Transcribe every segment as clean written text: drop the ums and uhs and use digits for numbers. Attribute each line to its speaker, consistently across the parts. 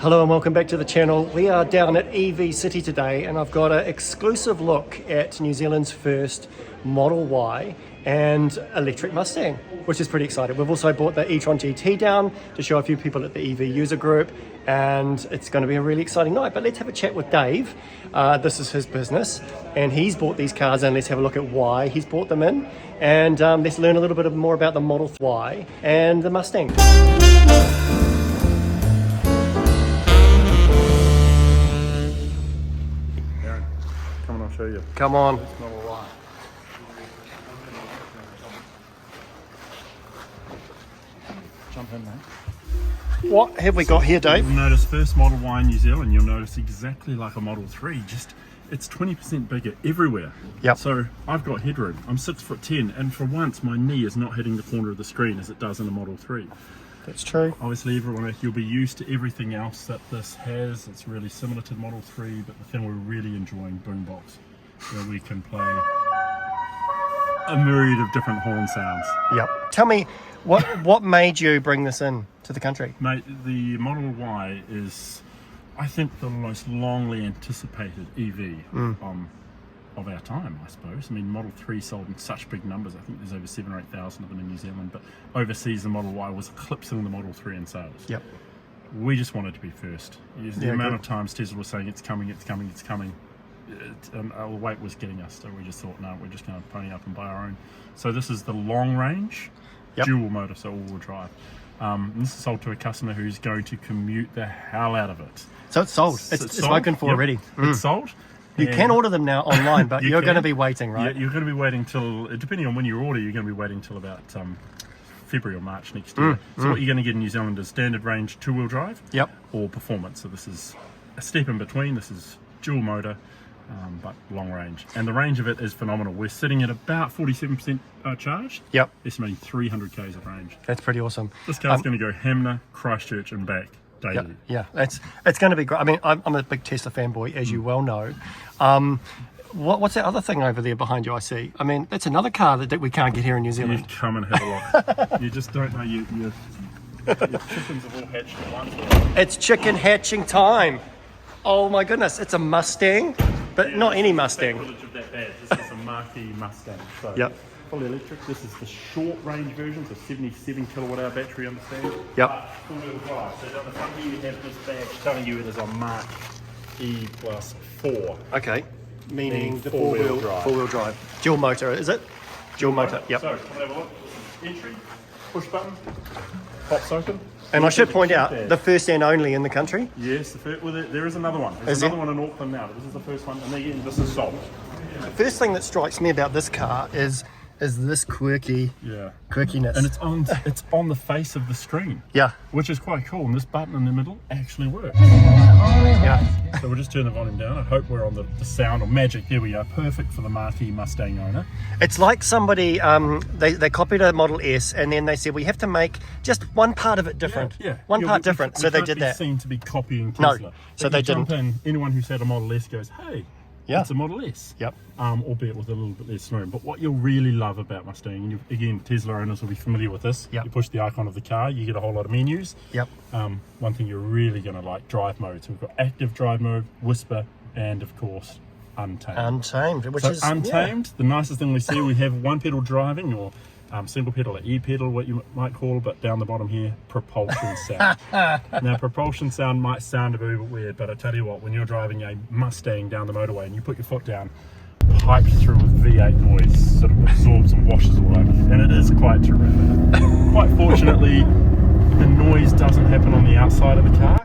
Speaker 1: Hello and welcome back to the channel. We are down at EV City today and I've got an exclusive look at New Zealand's first Model Y and electric Mustang, which is pretty exciting. We've also brought the e-tron GT down to show a few people at the EV user group, and it's going to be a really exciting night. But let's have a chat with Dave. This is his business and he's bought these cars, and let's have a look at why he's brought them in, and let's learn a little bit more about the Model Y and the Mustang.
Speaker 2: I'll show you.
Speaker 1: Come on.
Speaker 2: Jump in, mate.
Speaker 1: What have we got here, Dave?
Speaker 2: You'll notice first Model Y in New Zealand, you'll notice exactly like a Model 3, just it's 20% bigger everywhere.
Speaker 1: Yep.
Speaker 2: So I've got headroom. I'm 6'10", and for once my knee is not hitting the corner of the screen as it does in a Model 3.
Speaker 1: That's true.
Speaker 2: Obviously everyone, you'll be used to everything else that this has. It's really similar to the Model 3, but the thing we're really enjoying, boombox, where we can play a myriad of different horn sounds.
Speaker 1: Yep. Tell me, what made you bring this in to the country?
Speaker 2: Mate, the Model Y is, I think, the most longly anticipated EV of our time, I suppose. I mean, Model 3 sold in such big numbers. I think there's over 7,000 or 8,000 of them in New Zealand, but overseas the Model Y was eclipsing the Model 3 in sales.
Speaker 1: Yep.
Speaker 2: We just wanted to be first. The amount of times Tesla was saying it's coming, it's coming, it's coming, and our weight was getting us, so we just thought, no, we're just going to pony up and buy our own. So this is the long range, dual motor, so all-wheel drive. And this is sold to a customer who's going to commute the hell out of it.
Speaker 1: So it's sold. It's spoken for already.
Speaker 2: It's sold.
Speaker 1: You can order them now online, but you're going to be waiting, right?
Speaker 2: Yeah, you're going to be waiting till, depending on when you order, you're going to be waiting till about February or March next year. So what you're going to get in New Zealand is standard range two-wheel drive, or performance. So this is a step in between. This is dual motor, but long range, and the range of it is phenomenal. We're sitting at about 47% charged.
Speaker 1: Yep.
Speaker 2: Estimating 300 k's of range.
Speaker 1: That's pretty awesome.
Speaker 2: This car's going to go Hamner, Christchurch, and back daily.
Speaker 1: Yeah, it's going to be great. I mean, I'm a big Tesla fanboy, as you well know. What's that other thing over there behind you? I see. I mean, that's another car that we can't get here in New Zealand.
Speaker 2: You come and have a look. You just don't know. Your chickens have all hatched at once.
Speaker 1: It's chicken hatching time. Oh my goodness, it's a Mustang, but not any Mustang.
Speaker 2: Of that badge. This is a Mach-E Mustang. So fully electric. This is the short range version, so 77 kilowatt hour battery, understand?
Speaker 1: Yep.
Speaker 2: Full wheel drive. So down the front here you have this badge telling you it is a Mach-E plus 4.
Speaker 1: Okay. Meaning the
Speaker 2: four-wheel drive.
Speaker 1: Four-wheel drive. Dual motor, is it? Dual motor. Yep.
Speaker 2: So come and have a look. Entry, push button, pops open.
Speaker 1: And I should point out, the first and only in the country.
Speaker 2: Yes, there is another one. There's another one in Auckland now, but this is the first one, and again, this is sold.
Speaker 1: The first thing that strikes me about this car is this quirkiness.
Speaker 2: And it's on the face of the screen.
Speaker 1: Yeah.
Speaker 2: Which is quite cool, and this button in the middle actually works.
Speaker 1: Yeah.
Speaker 2: So we'll just turn the volume down. I hope we're on the sound or magic. There we are, perfect for the Mach-E Mustang owner.
Speaker 1: It's like somebody, they copied a Model S and then they said, we have to make just one part of it different. One part different, so they did that.
Speaker 2: Seem to be copying Tesla.
Speaker 1: No, so they didn't.
Speaker 2: Anyone who's had a Model S goes, hey, it's a Model S.
Speaker 1: Yep.
Speaker 2: Albeit with a little bit less room. But what you'll really love about Mustang, and again, Tesla owners will be familiar with this.
Speaker 1: Yep.
Speaker 2: You push the icon of the car, you get a whole lot of menus.
Speaker 1: Yep.
Speaker 2: One thing you're really going to like, drive mode. So we've got active drive mode, whisper, and of course, untamed.
Speaker 1: Untamed, which is
Speaker 2: untamed. The nicest thing we see, we have one pedal driving, or single pedal, or e-pedal, what you might call, but down the bottom here, propulsion sound. Now, propulsion sound might sound a bit weird, but I tell you what, when you're driving a Mustang down the motorway and you put your foot down, piped through with V8 noise, sort of absorbs and washes all over you, and it is quite terrific. Quite fortunately, the noise doesn't happen on the outside of the car.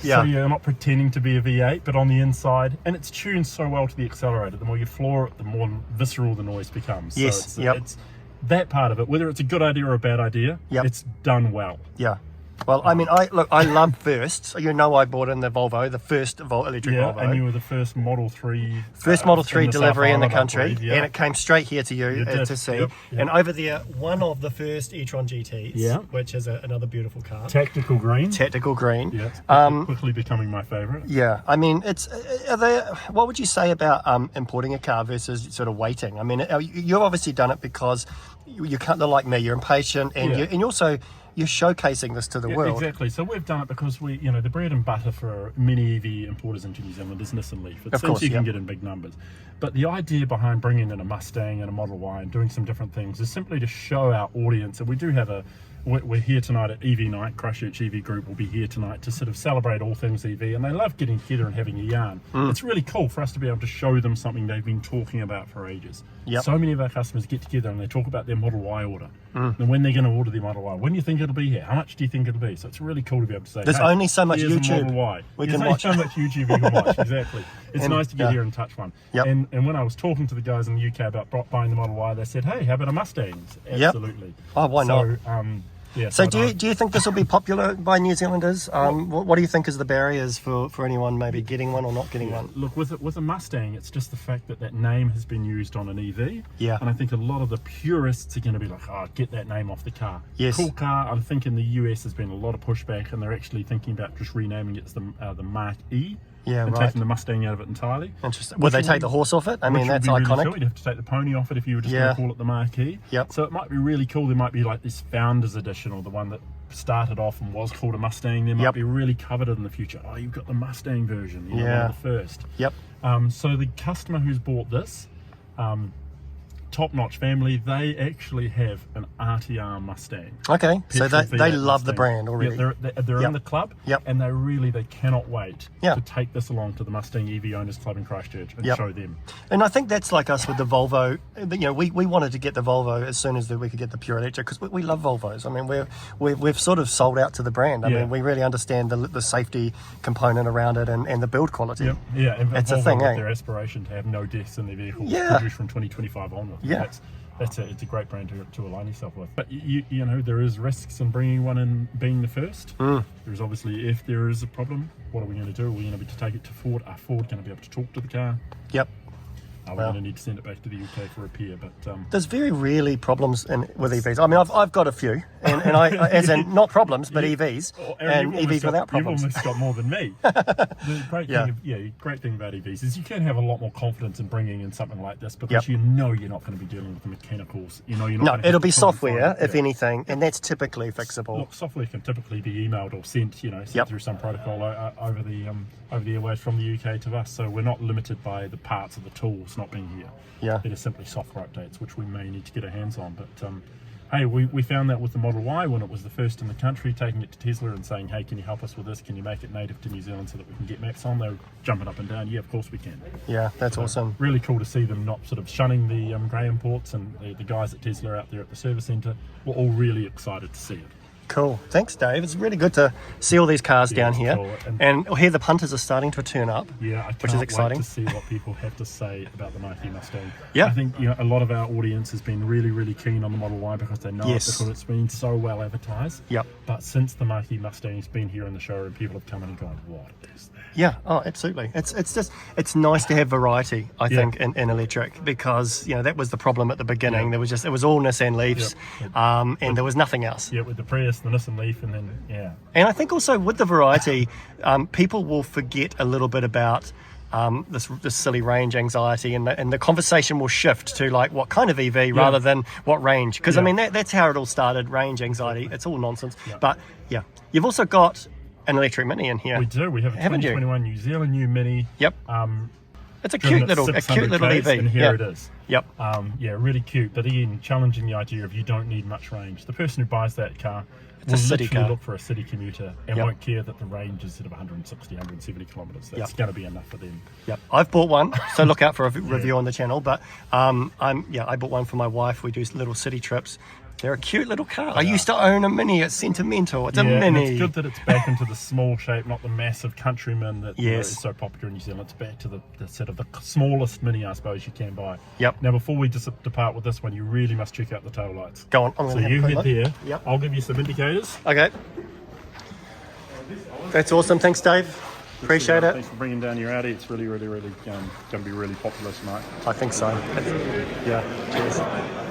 Speaker 2: So you're not pretending to be a V8, but on the inside, and it's tuned so well to the accelerator. The more you floor it, the more visceral the noise becomes.
Speaker 1: Yes.
Speaker 2: So it's that part of it, whether it's a good idea or a bad idea, it's done well.
Speaker 1: Yeah. Well, I mean, I love firsts. You know, I bought in the Volvo, the first electric Volvo.
Speaker 2: And you were the first Model 3.
Speaker 1: First Model 3 delivery in the country, and it came straight here to you to see. And over there, one of the first e-tron GTs, which is another beautiful car.
Speaker 2: Tactical green.
Speaker 1: Tactical green.
Speaker 2: Yeah, quickly becoming my favourite.
Speaker 1: Yeah, I mean, what would you say about importing a car versus sort of waiting? I mean, you've obviously done it because you can't, like me, you're impatient, and you also you're showcasing this to the world.
Speaker 2: Exactly. So we've done it because we, you know, the bread and butter for many EV importers into New Zealand is Nissan Leaf. It's things you can get in big numbers. But the idea behind bringing in a Mustang and a Model Y and doing some different things is simply to show our audience, and we do have we're here tonight at EV Night. Christchurch EV Group will be here tonight to sort of celebrate all things EV, and they love getting together and having a yarn. It's really cool for us to be able to show them something they've been talking about for ages. So many of our customers get together and they talk about their Model Y order and when they're going to order their Model Y. When do you think it'll be here? How much do you think it'll be? So it's really cool to be able to say,
Speaker 1: there's only so much YouTube
Speaker 2: Model Y.
Speaker 1: we
Speaker 2: There's
Speaker 1: can
Speaker 2: only
Speaker 1: watch.
Speaker 2: so much YouTube you can watch. Exactly. It's nice to get here and touch one. And when I was talking to the guys in the UK about buying the Model Y, they said, hey, how about a Mustang? Absolutely.
Speaker 1: Oh, why not?
Speaker 2: Yeah,
Speaker 1: so do you think this will be popular by New Zealanders? What do you think is the barriers for anyone maybe getting one or not getting one?
Speaker 2: Look, with a Mustang, it's just the fact that name has been used on an EV. And I think a lot of the purists are going to be like, oh, get that name off the car. Cool car. I think in the US there's been a lot of pushback, and they're actually thinking about just renaming it as the Mach-E. And taking the Mustang out of it entirely.
Speaker 1: Interesting. Would they take the horse off it? I mean, that's iconic.
Speaker 2: Really cool. You'd have to take the pony off it if you were just going to call it the Mach-E. So it might be really cool. There might be like this Founders Edition, or the one that started off and was called a Mustang. There might be really coveted in the future. Oh, you've got the Mustang version. You know, one of the first. So the customer who's bought this, top-notch family, they actually have an RTR Mustang.
Speaker 1: Okay, so they love the brand already.
Speaker 2: They're in the club, and they cannot wait to take this along to the Mustang EV Owners Club in Christchurch and show them.
Speaker 1: And I think that's like us with the Volvo. You know, we wanted to get the Volvo as soon as we could get the pure electric, because we love Volvos. I mean, we've sort of sold out to the brand. I mean, we really understand the safety component around it and the build quality.
Speaker 2: And
Speaker 1: it's
Speaker 2: Volvo
Speaker 1: a thing,
Speaker 2: with their aspiration to have no deaths in their vehicles produced from 2025 onward. It's a great brand to align yourself with. But you know, there is risks in bringing one in, being the first. There's obviously, if there is a problem, what are we going to do? Are we going to be to take it to Ford? Are Ford going to be able to talk to the car? We're going to need to send it back to the UK for repair. But
Speaker 1: there's very rarely problems with EVs. I mean, I've got a few, and I as in not problems, but EVs and EVs without problems.
Speaker 2: You've almost got more than me. The great thing about EVs is you can have a lot more confidence in bringing in something like this, because you know you're not going to be dealing with the mechanicals. You know, you're not.
Speaker 1: No, it'll be software, if anything, and that's typically fixable.
Speaker 2: Look, software can typically be emailed or sent, you know, through some protocol over the airwaves from the UK to us. So we're not limited by the parts of the tools not being here. It is simply software updates, which we may need to get our hands on. But hey, we found that with the Model Y when it was the first in the country, taking it to Tesla and saying, hey, can you help us with this? Can you make it native to New Zealand so that we can get maps on? They were jumping up and down. Yeah, of course we can.
Speaker 1: That's awesome.
Speaker 2: Really cool to see them not sort of shunning the grey imports, and the guys at Tesla out there at the service centre were all really excited to see it.
Speaker 1: Cool. Thanks, Dave. It's really good to see all these cars down here.
Speaker 2: Cool.
Speaker 1: And here the punters are starting to turn up, which is exciting.
Speaker 2: Wait to see what people have to say about the Mach-E Mustang. I think, you know, a lot of our audience has been really, really keen on the Model Y because they know it, because it's been so well advertised. But since the Mach-E Mustang's been here in the showroom, people have come in and gone, what is that?
Speaker 1: Oh, absolutely. It's nice to have variety, I think, in electric, because, you know, that was the problem at the beginning. It was all Nissan Leafs, and there was nothing else.
Speaker 2: With the Prius, the Nissan Leaf, and then
Speaker 1: And I think also with the variety, people will forget a little bit about this silly range anxiety, and the conversation will shift to like what kind of EV rather than what range, because I mean that's how it all started. Range anxiety, it's all nonsense. But you've also got an electric Mini in here.
Speaker 2: We do. We have a 2021 New Zealand New Mini. It's a cute little EV. And here it is. Really cute. But again, challenging the idea of you don't need much range. The person who buys that car will literally look for a city commuter and won't care that the range is sort of 160, 170 kilometres. That's going to be enough for them.
Speaker 1: I've bought one, so look out for a review on the channel. But I bought one for my wife. We do little city trips. They're a cute little car. I used to own a Mini. It's sentimental. It's a Mini.
Speaker 2: And it's good that it's back into the small shape, not the massive Countryman that is so popular in New Zealand. It's back to the sort of the smallest Mini, I suppose, you can buy. Now, before we depart with this one, you really must check out the tail lights.
Speaker 1: Go on.
Speaker 2: So you head there. I'll give you some indicators.
Speaker 1: Okay. That's awesome. Thanks, Dave. Appreciate it.
Speaker 2: Thanks for bringing down your Audi. It's really, really, really going to be really popular tonight.
Speaker 1: I think so. Cheers.